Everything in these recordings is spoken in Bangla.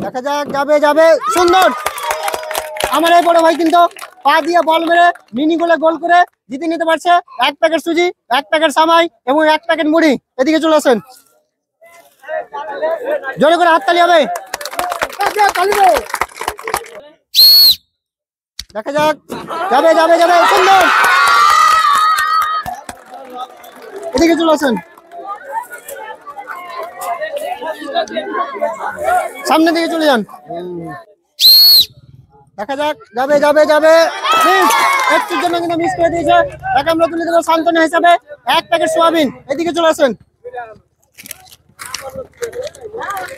দেখা যাক, যাবে যাবে, সুন্দর। আমার এই বড় ভাই কিন্তু পা দিয়ে বল মেরে মিনি গোলে গোল করে জিতে নিতে পারছে 1 প্যাকেট সুজি, 1 প্যাকেট সামাই এবং 1 প্যাকেট মুড়ি। এদিকে চলে আসেন, জোরে করে হাততালি হবে। দেখা যাক, যাবে যাবে যাবে, সুন্দর। এদিকে চলে আসেন, সামনের দিকে চলে যান। দেখা যাক, যাবে যাবে যাবে, একটুর জন্য কিন্তু মিস করে দিয়েছে। তাকে আমরা তুলে দেবো সান্ত্বনা হিসাবে 1 প্যাকেট সোয়াবিন। এদিকে চলে আসেন,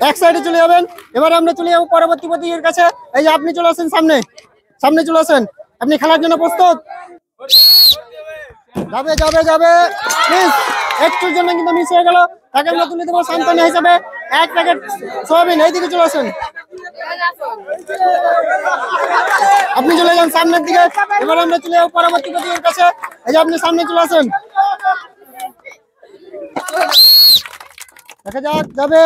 এক সাইডে চলে যাবেন। এবার আমরা চলে যাবো পরবর্তী প্রতিযোগীর কাছে। এই যে আপনি চলে আসেন সামনে, সামনে চলে আসেন। আপনি খেলার জন্য প্রস্তুত? যাবে যাবে যাবে, মিস, একটুর জন্য কিন্তু মিস হয়ে গেল। তাকে আমরা তুলে দেবো সান্ত্বনা হিসাবে 1 প্যাকেট সোয়াবিন। এইদিকে চলে আসেন, আপনি চলে যান সামনের দিকে। এবার আমরা চলে যাবো পরবর্তী প্রতিযোগীর কাছে। এই যে আপনি সামনে চলে আসেন। দেখা যাক, যাবে,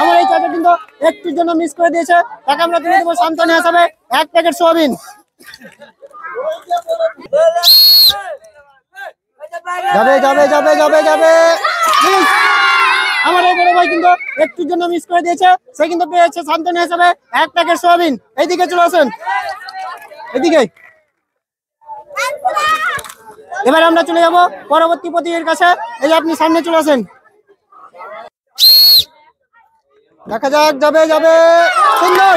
আমার এই চাচা কিন্তু একটুর জন্য মিস করে দিয়েছে। তাকে আমরা তুলে দেবো সান্ত্বনা হিসাবে 1 প্যাকেট সোয়াবিন। যাবে যাবে যাবে যাবে যাবে, আমার এই বড় ভাই কিন্তু একটুর জন্য মিস করে দিয়েছে। সে কিন্তু পেয়েছে সান্ত্বনা হিসাবে 1 প্যাকেট সোয়াবিন। এইদিকে চলে আসেন, এদিকে। এবার আমরা চলে যাব পরবর্তী প্রতিযোগীর কাছে। এই যে আপনি সামনে চলে আসেন। দেখা যাক, যাবে যাবে, সুন্দর।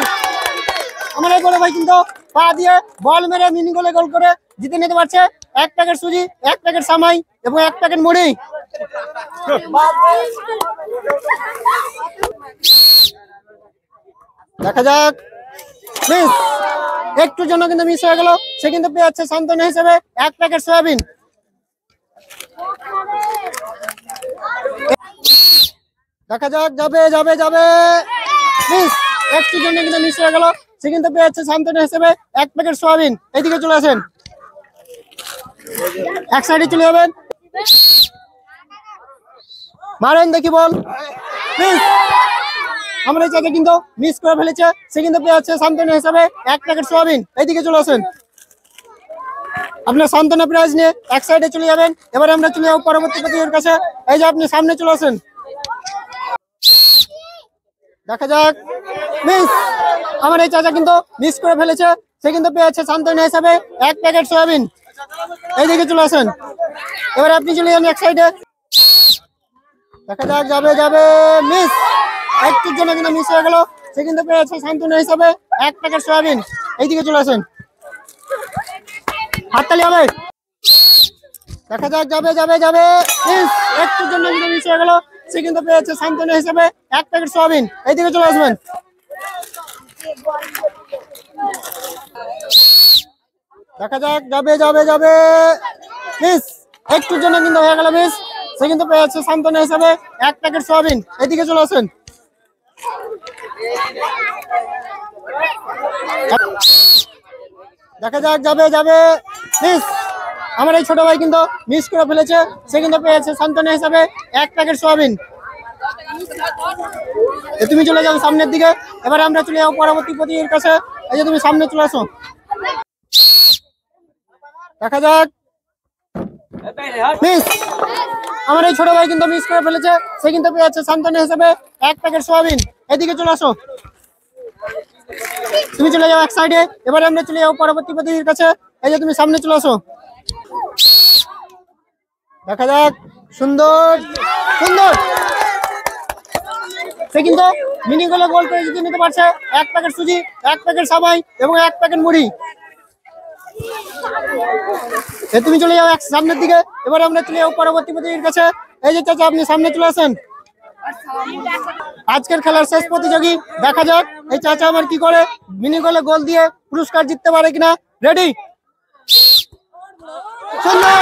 আমার এই বড় ভাই কিন্তু পা দিয়ে বল মেরে মিনি গোলে গোল করে জিতে নিতে পারছে 1 প্যাকেট সুজি, 1 প্যাকেট সামাই এবং 1 প্যাকেট মুড়ি। দেখা যাক, মিস, একটুর জন্য কিন্তু মিস হয়ে গেল। সে কিন্তু পেয়ে যাচ্ছে সান্ত্বনা হিসেবে 1 প্যাকেট সয়াবিন। দেখা যাক, যাবে যাবে যাবে, মিস, একটুর জন্য কিন্তু মিস হয়ে গেল। সে কিন্তু পেয়ে যাচ্ছে সান্ত্বনা হিসেবে 1 প্যাকেট সয়াবিন। এইদিকে চলে আসেন, এক সাইডে চলে যাবেন। মারেন দেখি বল, মিস। আমরা এই চাচা কিন্তু মিস করে ফেলেছে। সে কিন্তু পেয়ে যাচ্ছে সান্ত্বনা হিসাবে 1 প্যাকেট সোয়াবিন। এইদিকে চলে আসেন, আপনার সান্ত্বনা প্রাইজ নিয়ে এক সাইডে চলে যাবেন। এবার আমরা চলে যাবো পরবর্তী প্রতিযোগীর কাছে। এই যে আপনি সামনে চলে আসেন। দেখা যাক, মিস, আমার এই চাচা কিন্তু মিস করে ফেলেছে। সে কিন্তু পেয়ে যাচ্ছে সান্ত্বনা হিসাবে 1 প্যাকেট সোয়াবিন। এইদিকে চলে আসেন, এবার আপনি চলে যান এক সাইডে। দেখা যাক, যাবে যাবে, মিস, একটুর জন্য কিন্তু মিস হয়ে গেল। সে কিন্তু পেয়েছে সান্ত্বনা হিসাবে 1 প্যাকেট সয়াবিন। এইদিকে চলে আসেন, হাততালি হবে। দেখা যাক, যাবে যাবে যাবে, মিস, একটুর জন্য কিন্তু মিস হয়ে গেল। সে কিন্তু পেয়েছে সান্ত্বনা হিসাবে 1 প্যাকেট সয়াবিন। এইদিকে চলে আসবেন। দেখা যাক, যাবে যাবে যাবে, মিস, একটুর জন্য কিন্তু হয়ে গেল মিস। সে কিন্তু পেয়েছে সান্ত্বনা হিসাবে 1 প্যাকেট সয়াবিন। এইদিকে চলে আসেন। দেখা যাক, যাবে যাবে, মিস, আমার এই ছোট ভাই কিন্তু মিস করে ফেলেছে। সে কিন্তু পেয়েছে সান্ত্বনা হিসাবে 1 প্যাকেট সয়াবিন। তুমি চলে যাও সামনের দিকে। এবার আমরা চলে যাবো পরবর্তী প্রতিযোগীর কাছে। এই যে তুমি সামনে চলে আসো। দেখা যাক, মিস, আমার এই ছোট ভাই কিন্তু মিস করে ফেলেছে। সে কিন্তু পেয়ে যাচ্ছে সান্ত্বনা হিসাবে 1 প্যাকেট সোয়াবিন। এদিকে চলে আসো, তুমি চলে যাও এক সাইডে। এবারে আমরা চলে যাবো পরবর্তী প্রতিযোগীর কাছে। এই যে তুমি সামনে চলে আসো। দেখা যাক, সুন্দর সুন্দর, সে কিন্তু মিনি গোলে গোল করে জিতে নিতে পারছে 1 প্যাকেট সুজি, 1 প্যাকেট সামাই এবং 1 প্যাকেট মুড়ি। তুমি চলে যাও এক সামনের দিকে। এবার আমরা চলে যাবো পরবর্তী প্রতিযোগীর কাছে। এই যে চাচা আপনি সামনে চলে আসেন। আজকের খেলার শেষ প্রতিযোগী, দেখা যাক এই চাচা আমার কি করে মিনি গোলে গোল দিয়ে পুরস্কার জিততে পারে কিনা। রেডি, সুন্দর,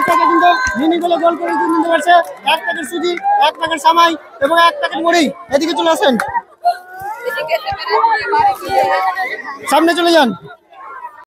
চাচা কিন্তু মিনি গোলে গোল করে জিতে নিতে পারছে 1 প্যাকেট সুজি, 1 প্যাকেট সামাই এবং 1 প্যাকেট মুড়ি। এদিকে চলে আসেন, সামনে চলে যান।